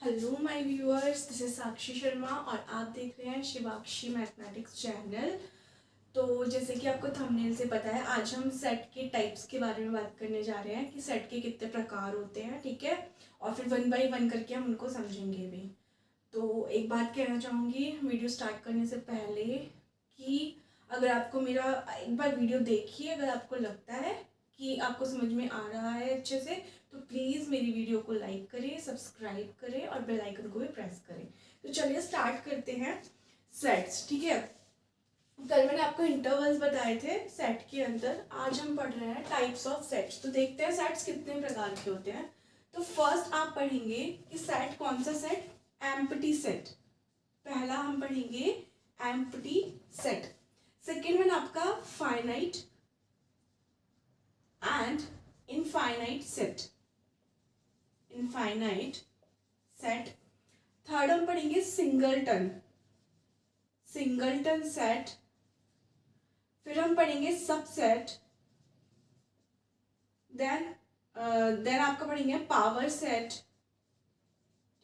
Hello my viewers, this is Sakshi Sharma और आप देख रहे हैं शिवाक्षी मैथमेटिक्स चैनल। तो जैसे कि आपको थंबनेल से पता है, आज हम सेट के टाइप्स के बारे में बात करने जा रहे हैं कि सेट के कितने प्रकार होते हैं, ठीक है। और फिर वन बाय वन करके हम उनको समझेंगे भी। तो एक बात कहना चाहूँगी वीडियो स्टार्ट करने से पहले कि अगर आपको मेरा एक बार वीडियो देखिए, अगर आपको लगता है कि आपको समझ में आ रहा है अच्छे से, तो प्लीज़ मेरी वीडियो को लाइक करें, सब्सक्राइब करें और बेल आइकन को भी प्रेस करें। तो चलिए स्टार्ट करते हैं सेट्स, ठीक है। कल मैंने आपको इंटरवल्स बताए थे सेट के अंदर, आज हम पढ़ रहे हैं टाइप्स ऑफ सेट्स। तो देखते हैं सेट्स कितने प्रकार के होते हैं। तो फर्स्ट आप पढ़ेंगे कि सेट कौन सा सेट, एम्प्टी सेट। पहला हम पढ़ेंगे एम्प्टी सेट। सेकेंड वन आपका finite and infinite set, infinite set. Third हम पढ़ेंगे सिंगलटन, सिंगलटन सेट। फिर हम पढ़ेंगे सबसेट, देन आपका पढ़ेंगे पावर सेट,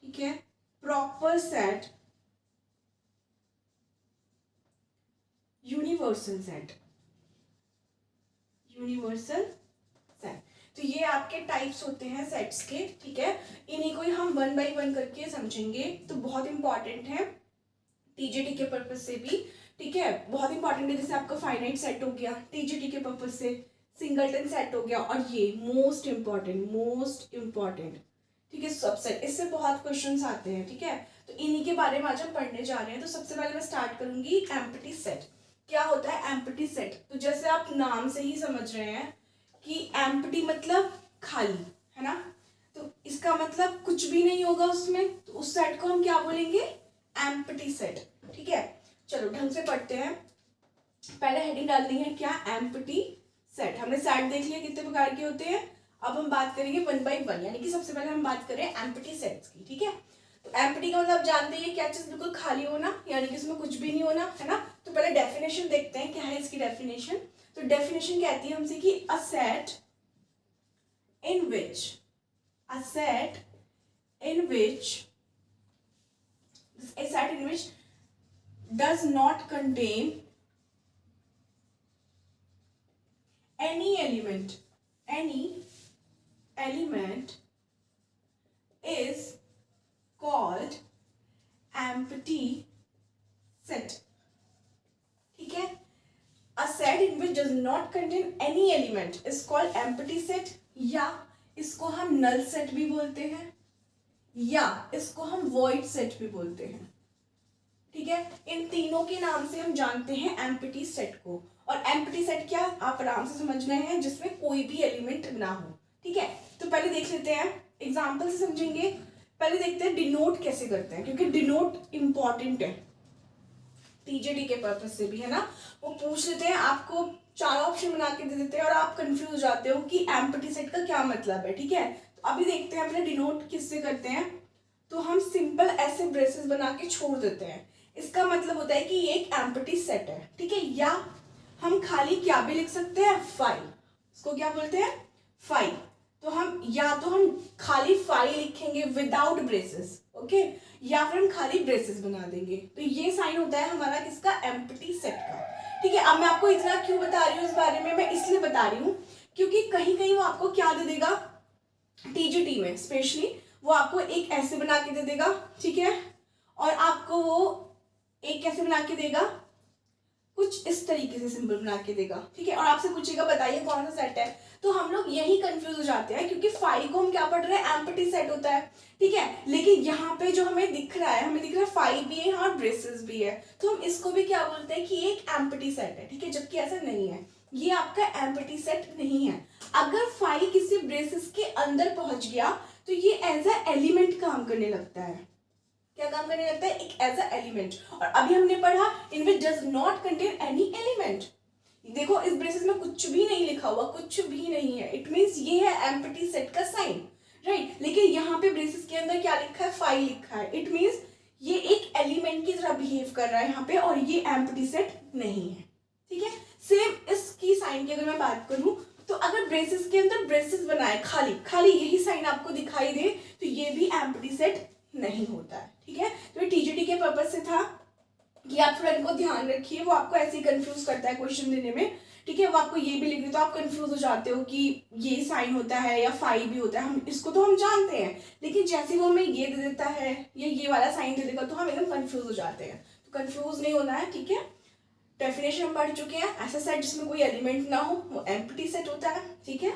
ठीक है, proper set, universal set, universal set. तो ये आपके टाइप्स होते हैं सेट्स के, ठीक है। इन्हीं को ही हम वन बाय वन करके समझेंगे। तो बहुत इंपॉर्टेंट है टीजीटी के पर्पज से भी, ठीक है, बहुत इंपॉर्टेंट है। जैसे आपका फाइनाइट सेट हो गया टीजीटी के पर्पज से, सिंगलटन सेट हो गया, और ये मोस्ट इंपॉर्टेंट, ठीक है, सबसेट। इससे बहुत क्वेश्चंस आते हैं, ठीक है। तो इन्हीं के बारे में आज हम पढ़ने जा रहे हैं। तो सबसे पहले मैं स्टार्ट करूंगी एम्प्टी सेट। क्या होता है एम्प्टी सेट? तो जैसे आप नाम से ही समझ रहे हैं कि एम्प्टी मतलब खाली, है ना। तो इसका मतलब कुछ भी नहीं होगा उसमें, तो उस सेट को हम क्या बोलेंगे, एम्प्टी सेट, ठीक है। चलो ढंग से पढ़ते हैं। पहले हेडिंग डालनी है क्या, एम्प्टी सेट। हमने सेट देख लिया कितने प्रकार के होते हैं। अब हम बात करेंगे वन बाय वन, यानी कि सबसे पहले हम बात करें एम्प्टी सेट्स की, ठीक है। तो एम्प्टी का मतलब आप जानते हैं क्या चीज बिल्कुल खाली होना, यानी कि इसमें कुछ भी नहीं होना, है ना। तो पहले डेफिनेशन देखते हैं क्या है इसकी डेफिनेशन। तो डेफिनेशन कहती है हमसे कि a set in which, a set in which does not contain any element is called empty set, ठीक है। A set in which does not contain any element is called empty set, या इसको हम null set भी बोलते हैं, या इसको हम वॉइड सेट भी बोलते हैं, ठीक है। इन तीनों के नाम से हम जानते हैं एम्प्टी सेट को। और एम्प्टी सेट क्या, आप आराम से समझ गए हैं, जिसमें कोई भी एलिमेंट ना हो, ठीक है। तो पहले देख लेते हैं, एग्जाम्पल से समझेंगे। पहले देखते हैं डिनोट कैसे करते हैं, क्योंकि डिनोट इंपॉर्टेंट है टीजीटी के पर्पज से भी, है ना। वो पूछ लेते हैं, आपको चार ऑप्शन बना के दे देते हैं और आप कंफ्यूज हो जाते हो कि एम्प्टी सेट का क्या मतलब है, ठीक है। तो अभी देखते हैं अपने डिनोट किससे करते हैं। तो हम सिंपल ऐसे ब्रेसेस बना के छोड़ देते हैं। इसका मतलब होता है कि ये एक एम्प्टी सेट है, ठीक है। या हम खाली क्या भी लिख सकते हैं, फाइव। इसको क्या बोलते हैं, फाइव। तो हम या तो हम खाली फाइव लिखेंगे विदाउट ब्रेसेस, ओके, या फिर हम खाली ब्रेसेस बना देंगे। तो ये साइन होता है हमारा किसका, एम्प्टी सेट का, ठीक है। अब मैं आपको इतना क्यों बता रही हूँ इस बारे में, मैं इसलिए बता रही हूँ क्योंकि कहीं कहीं वो आपको क्या दे देगा, टीजीटी में स्पेशली वो आपको एक ऐसे बना के दे देगा, ठीक है, और आपको वो एक कैसे बना के देगा, कुछ इस तरीके से सिंबल बना के देगा, ठीक है। और आपसे पूछेगा बताइए कौन सा सेट है, तो हम लोग यही कंफ्यूज हो जाते हैं, क्योंकि फाइव को हम क्या पढ़ रहे हैं, एम्प्टी सेट होता है, ठीक है। लेकिन यहाँ पे जो हमें दिख रहा है, फाइव भी है और ब्रेसेस भी है, तो हम इसको भी क्या बोलते हैं कि ये एक एम्प्टी सेट है, ठीक है। जबकि ऐसा नहीं है, ये आपका एम्प्टी सेट नहीं है। अगर फाइव किसी ब्रेसेस के अंदर पहुंच गया तो ये एज अ एलिमेंट काम करने लगता है। क्या काम करने लगता है, एक एज अ एलिमेंट। और अभी हमने पढ़ा in which does not contain any element. देखो इस ब्रेसेस में कुछ भी नहीं लिखा हुआ, कुछ भी नहीं है, इट मीन्स ये है एम्प्टी सेट का साइन, राइट। लेकिन यहाँ पे ब्रेसेस के अंदर क्या लिखा है, फाइव लिखा है, इट मीन्स ये एक एलिमेंट की तरह बिहेव कर रहा है यहाँ पे, और ये एम्प्टी सेट नहीं है, ठीक है। सेम इसकी साइन की अगर मैं बात करूं, तो अगर ब्रेसेस के अंदर ब्रेसेस बनाए खाली खाली यही साइन आपको दिखाई दे, तो ये भी एम्प्टी सेट नहीं होता है, ठीक है। तो ये टीजीटी के पर्पज से था कि आप थोड़ा इनको ध्यान रखिए, वो आपको ऐसे ही कंफ्यूज करता है क्वेश्चन देने में, ठीक है। वो आपको ये भी लिख दे तो आप कंफ्यूज हो जाते हो कि ये साइन होता है या फाई भी होता है, हम इसको तो हम जानते हैं, लेकिन जैसे वो हमें ये दे देता है या ये वाला साइन दे देगा तो हम एकदम कंफ्यूज हो जाते हैं। तो कंफ्यूज नहीं होना है, ठीक है। डेफिनेशन हम पढ़ चुके हैं, ऐसा सेट जिसमें कोई एलिमेंट ना हो वो एम्प्टी सेट होता है, ठीक है।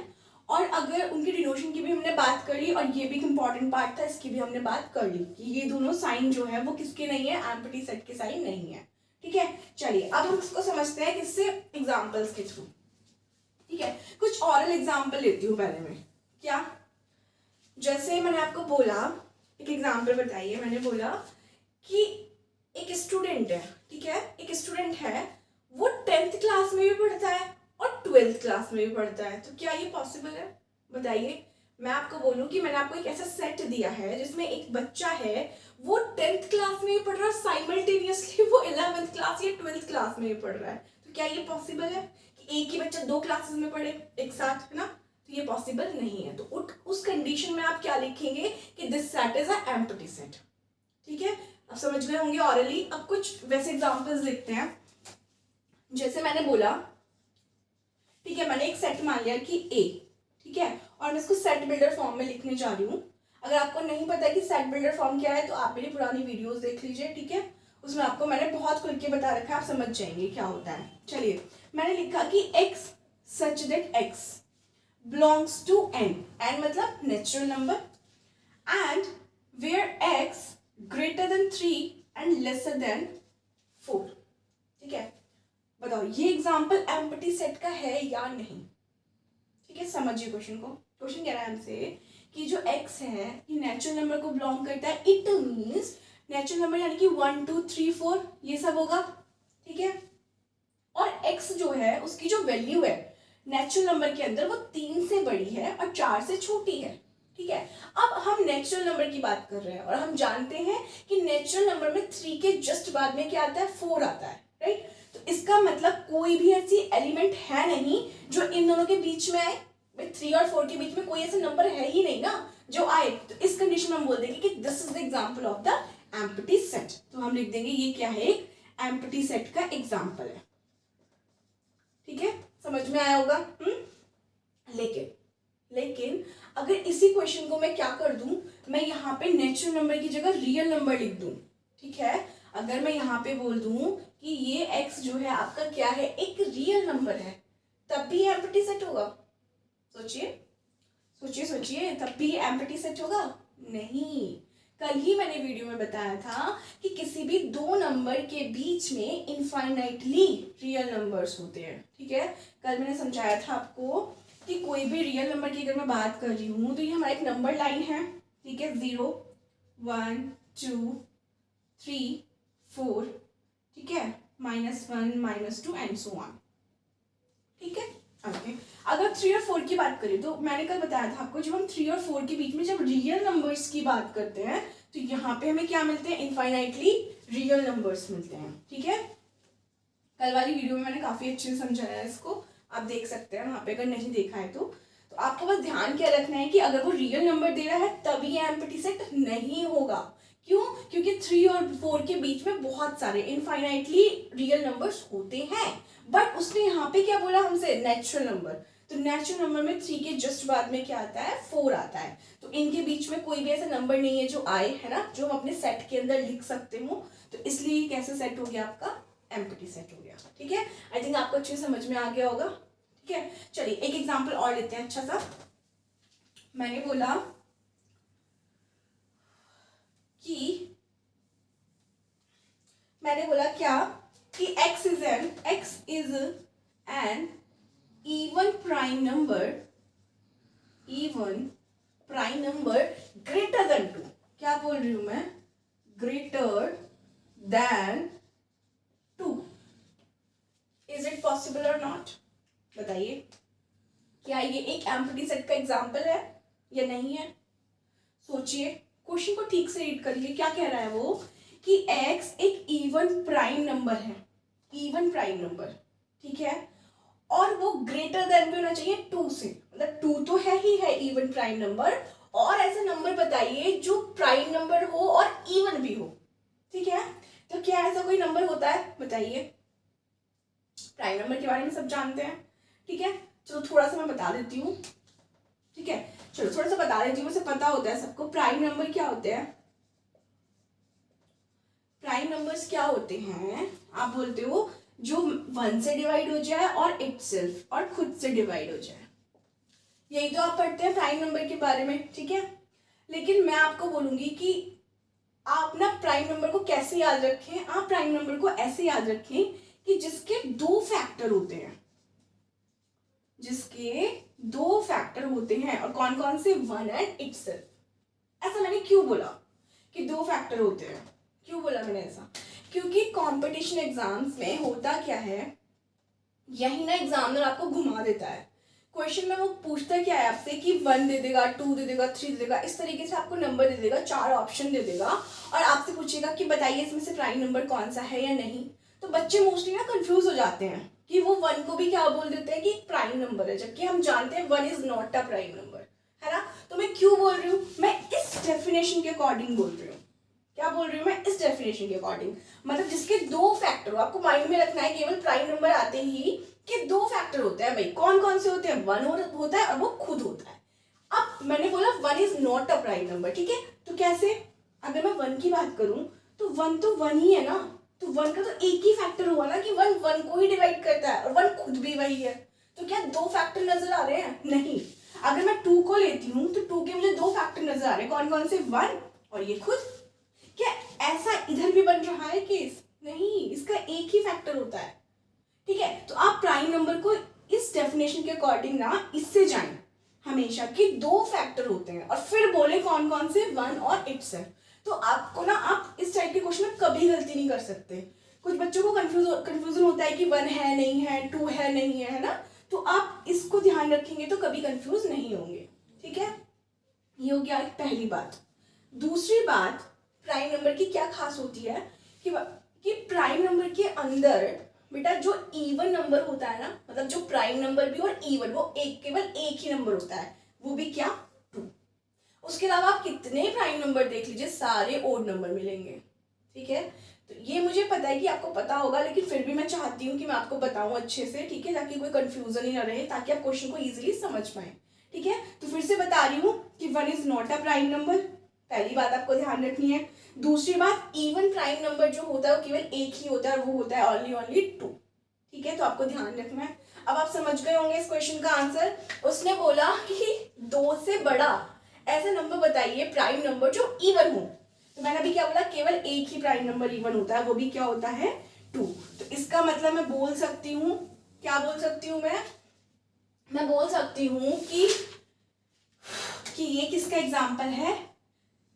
और अगर उनकी डिनोशन की भी हमने बात कर ली, और ये भी एक इंपॉर्टेंट पार्ट था, इसकी भी हमने बात कर ली कि ये दोनों साइन जो है वो किसके नहीं है, एम्प्टी सेट के साइन नहीं है, ठीक है। चलिए अब हम इसको समझते हैं किससे, एग्जाम्पल्स के थ्रू, ठीक है। कुछ ऑरल एग्जाम्पल लेती हूँ पहले में। क्या, जैसे मैंने आपको बोला, एक एग्जाम्पल बताइए, मैंने बोला कि एक स्टूडेंट है, ठीक है, एक स्टूडेंट है, वो 10th क्लास में भी पढ़ता है और 12th क्लास में भी पढ़ता है, तो क्या ये पॉसिबल है, बताइए। मैं आपको बोलूं कि मैंने आपको एक ऐसा सेट दिया है जिसमें एक बच्चा है, वो 10th क्लास में भी पढ़ रहा है, साइमल्टेनियसली वो 11th क्लास या 12th क्लास में भी पढ़ रहा है, तो क्या ये पॉसिबल है कि एक ही बच्चा 2 क्लासेस में पढ़े एक साथ, है ना। तो ये पॉसिबल नहीं है। तो उस कंडीशन में आप क्या लिखेंगे कि this set is a empty set, ठीक है। अब समझ गए होंगे ऑरली। अब कुछ वैसे एग्जांपल्स लिखते हैं, जैसे मैंने बोला, ठीक है, मैंने एक सेट मान लिया कि ए, ठीक है, और मैं इसको सेट बिल्डर फॉर्म में लिखने जा रही हूँ। अगर आपको नहीं पता कि सेट बिल्डर फॉर्म क्या है तो आप मेरी पुरानी वीडियोस देख लीजिए, ठीक है, उसमें आपको मैंने बहुत खुल के बता रखा है, आप समझ जाएंगे क्या होता है। चलिए, मैंने लिखा कि x such that x belongs to n, n मतलब natural number, and where x greater than 3 and lesser than 4, ठीक है। बताओ ये एग्जाम्पल एम्प्टी सेट का है या नहीं, ठीक है। समझिए क्वेश्चन को। क्वेश्चन कह रहा है हमसे कि जो x है ये नेचुरल नंबर को बिलोंग करता है, इट मीन्स नेचुरल नंबर यानी कि 1 2 3 4 ये सब होगा, ठीक है। और x जो है उसकी जो वैल्यू है नेचुरल नंबर के अंदर वो 3 से बड़ी है और 4 से छोटी है, ठीक है। अब हम नेचुरल नंबर की बात कर रहे हैं और हम जानते हैं कि नेचुरल नंबर में 3 के जस्ट बाद में क्या आता है, 4 आता है, राइट। तो इसका मतलब कोई भी ऐसी एलिमेंट है नहीं जो इन दोनों के बीच में आए, 3 और 4 के बीच में कोई ऐसा नंबर है ही नहीं ना जो आए। तो इस कंडीशन में हम बोल देंगे कि this is the example of the empty set. तो हम लिख देंगे ये क्या है, एक एम्प्टी सेट का एग्जांपल है, ठीक है। समझ में आया होगा। लेकिन अगर इसी क्वेश्चन को मैं क्या कर दूं, मैं यहाँ पे नेचुरल नंबर की जगह रियल नंबर लिख दूं, ठीक है। अगर मैं यहाँ पे बोल दूं कि ये x जो है आपका क्या है, एक रियल नंबर है, तब भी एम्प्टी सेट होगा। सोचिए तब भी एम्प्टी सेट होगा नहीं। कल ही मैंने वीडियो में बताया था कि किसी भी 2 नंबर के बीच में इनफाइनाइटली रियल नंबर्स होते हैं, ठीक है। कल मैंने समझाया था आपको कि कोई भी रियल नंबर की अगर मैं बात कर रही हूँ तो ये हमारा एक नंबर लाइन है, ठीक है, 0 1 2 3 4, ठीक है, -1 -2 एंड सो ऑन, ठीक है। ओके, अगर 3 और 4 की बात करें तो मैंने कल बताया था आपको, जब हम 3 और 4 के बीच में जब रियल नंबर्स की बात करते हैं तो यहाँ पे हमें क्या मिलते हैं, इनफाइनाइटली रियल नंबर्स मिलते हैं, ठीक है। कल वाली वीडियो में मैंने काफी अच्छे से समझाया है इसको, आप देख सकते हैं वहां पे अगर नहीं देखा है तो आपको बस ध्यान क्या रखना है कि अगर वो रियल नंबर दे रहा है तभी एम्प्टी सेट नहीं होगा। क्यों? क्योंकि 3 और 4 के बीच में बहुत सारे इनफाइनाइटली रियल नंबर्स होते हैं, बट उसने यहाँ पे क्या बोला हमसे, नेचुरल नंबर। तो नेचुरल नंबर में 3 के जस्ट बाद में क्या आता है, 4 आता है। तो इनके बीच में कोई भी ऐसा नंबर नहीं है जो आए, है ना, जो हम अपने सेट के अंदर लिख सकते हो। तो इसलिए कैसे सेट हो गया आपका, एम्प्टी सेट हो गया, ठीक है। आई थिंक आपको अच्छे समझ में आ गया होगा, ठीक है। चलिए एक एग्जांपल और लेते हैं अच्छा सा। मैंने बोला क्या कि x is an even prime number greater than 2। क्या बोल रही हूं मैं, greater than 2। Is it possible और नॉट, बताइए। क्या ये एक एम्प्टी सेट का एग्जाम्पल है या नहीं है? सोचिए, क्वेश्चन को ठीक से रीड करिए। क्या कह रहा है वो कि x एक इवन प्राइम नंबर है, इवन प्राइम नंबर, ठीक है, और वो ग्रेटर देन भी होना चाहिए 2 से, मतलब 2 तो है ही है इवन प्राइम नंबर, और ऐसा नंबर बताइए जो प्राइम नंबर हो और बताइए, प्राइम नंबर के बारे में सब जानते हैं, ठीक है। चलो थोड़ा सा मैं बता देती हूँ, ठीक है। चलो थोड़ा सा बता देती हूँ, उसे पता होता है सबको प्राइम नंबर क्या होते हैं। प्राइम नंबर्स क्या होते हैं, आप बोलते हो जो 1 से डिवाइड हो जाए और इटसेल्फ और खुद से डिवाइड हो जाए, यही तो आप पढ़ते हैं प्राइम नंबर के बारे में, ठीक है। लेकिन मैं आपको बोलूंगी कि आप ना प्राइम नंबर को कैसे याद रखें, आप प्राइम नंबर को ऐसे याद रखें कि जिसके 2 फैक्टर होते हैं, जिसके 2 फैक्टर होते हैं, और कौन कौन से, 1 एंड इटसेल्फ। ऐसा मैंने क्यों बोला कि 2 फैक्टर होते हैं, क्यों बोला मैंने ऐसा, क्योंकि कंपटीशन एग्जाम्स में होता क्या है, यही ना एग्जामिनर आपको घुमा देता है। क्वेश्चन में वो पूछता क्या है आपसे कि 1 दे देगा, 2 दे देगा, 3 दे देगा, इस तरीके से आपको नंबर दे देगा, 4 ऑप्शन दे देगा और आपसे पूछेगा कि बताइए इसमें से प्राइम नंबर कौन सा है या नहीं। तो बच्चे मोस्टली ना कंफ्यूज हो जाते हैं कि वो 1 को भी क्या बोल देते हैं कि प्राइम नंबर है, जबकि हम जानते हैं 1 is not a prime number, है ना। तो मैं क्यों बोल रही हूँ, मैं इस डेफिनेशन के अकॉर्डिंग बोल रही हूँ। क्या बोल रही हूँ मैं, इस डेफिनेशन के अकॉर्डिंग, मतलब जिसके 2 फैक्टर हो। आपको माइंड में रखना है केवल प्राइम नंबर आते ही कि 2 फैक्टर होते हैं भाई, कौन कौन से होते हैं, 1 होता है और वो खुद होता है। अब मैंने बोला 1 is not a prime number, ठीक है। तो कैसे, अगर मैं 1 की बात करूं तो 1 तो 1 ही है ना, तो 1 का तो एक ही फैक्टर हुआ ना कि 1 को ही डिवाइड करता है और 1 खुद भी वही है। तो क्या 2 फैक्टर नजर आ रहे हैं, नहीं। अगर मैं 2 को लेती हूँ तो 2 के मुझे 2 फैक्टर नजर आ रहे हैं, कौन कौन से, 1 और ये खुद। क्या ऐसा इधर भी बन रहा है केस, नहीं, इसका एक ही फैक्टर होता है, ठीक है। तो आप प्राइम नंबर को इस डेफिनेशन के अकॉर्डिंग ना इससे जाएं हमेशा कि 2 फैक्टर होते हैं और फिर बोले कौन कौन से, 1 और इटसेल्फ। तो आपको ना, आप इस टाइप के क्वेश्चन में कभी गलती नहीं कर सकते। कुछ बच्चों को कंफ्यूजन होता है कि 1 है नहीं है, 2 है नहीं है ना। तो आप इसको ध्यान रखेंगे तो कभी कंफ्यूज नहीं होंगे, ठीक है। ये हो गया पहली बात। दूसरी बात, प्राइम नंबर की क्या खास होती है कि प्राइम नंबर के अंदर बेटा जो इवन नंबर होता है ना, मतलब जो प्राइम नंबर भी और इवन, वो केवल एक ही नंबर होता है, वो भी क्या, 2। उसके अलावा आप कितने प्राइम नंबर देख लीजिए, सारे ओड नंबर मिलेंगे, ठीक है। तो ये मुझे पता है कि आपको पता होगा, लेकिन फिर भी मैं चाहती हूँ कि मैं आपको बताऊँ अच्छे से, ठीक है, ताकि कोई कंफ्यूजन ही ना रहे, ताकि आप क्वेश्चन को इजीली समझ पाए, ठीक है। तो फिर से बता रही हूँ कि 1 is not a prime number, पहली बात आपको ध्यान रखनी है। दूसरी बात, इवन प्राइम नंबर जो होता है वो केवल एक ही होता है और वो होता है ओनली 2, ठीक है। तो आपको ध्यान रखना है। अब आप समझ गए होंगे इस क्वेश्चन का आंसर। उसने बोला कि 2 से बड़ा ऐसा नंबर बताइए प्राइम नंबर जो इवन हो, तो मैंने अभी क्या बोला, केवल एक ही प्राइम नंबर इवन होता है, वो भी क्या होता है, 2। तो इसका मतलब मैं बोल सकती हूँ, क्या बोल सकती हूँ मैं बोल सकती हूँ कि ये किसका एग्जाम्पल है,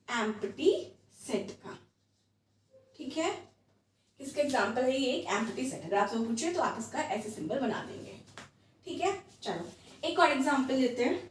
एम्प्टी सेट का, ठीक है। किसका एग्जाम्पल है ये, एक एम्प्टी सेट। अगर आपसे पूछे तो आप इसका ऐसे सिंबल बना देंगे, ठीक है। चलो एक और एग्जाम्पल लेते हैं।